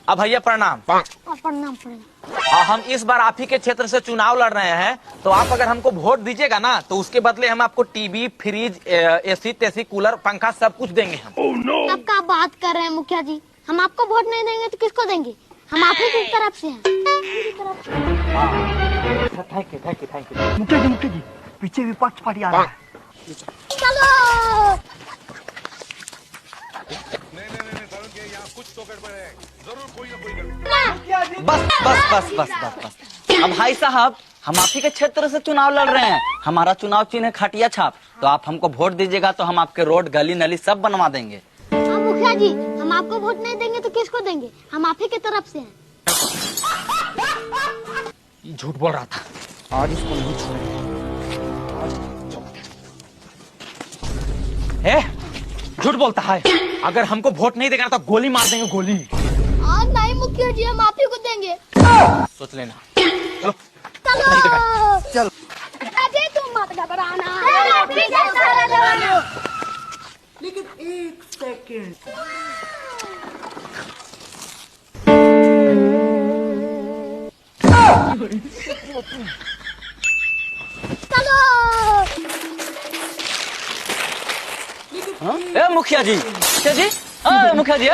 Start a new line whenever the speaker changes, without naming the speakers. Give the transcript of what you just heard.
अब भैया प्रणाम।
प्रणाम।
हम इस बार आप ही के क्षेत्र से चुनाव लड़ रहे हैं, तो आप अगर हमको वोट दीजिएगा ना, तो उसके बदले हम आपको टीवी, फ्रिज, एसी तेसी, कूलर, पंखा सब कुछ देंगे हम।
कब का बात कर रहे हैं मुखिया जी? हम आपको वोट नहीं देंगे तो किसको देंगे? हम आप ही की तरफ से हैं।
Thank you.
मुखिया जी पीछे विपक्ष पार्टी आ रहा है।
चलो
कुछ तो गड़बड़ है, जरूर कोई ना कोई गड़बड़।
बस। अब भाई साहब, हम आप ही के क्षेत्र से चुनाव लड़ रहे हैं। हमारा चुनाव चिन्ह है खटिया छाप, तो आप हमको वोट दीजिएगा तो हम आपके रोड, गली नली सब बनवा देंगे।
हाँ मुखिया जी, हम आपको वोट नहीं देंगे तो किसको देंगे? हम आप ही की तरफ से हैं।
ये झूठ बोल रहा था, आज इसको नहीं छोड़ेंगे। झूठ बोलता है। अगर हमको वोट नहीं देगा तो गोली मार देंगे, गोली।
नहीं मुखिया जी, हम आप ही को देंगे।
सोच लेना।
चलो अजय, तुम मत घबराना।
लेकिन एक सेकंड,
मुखिया जी, मुखिया जी,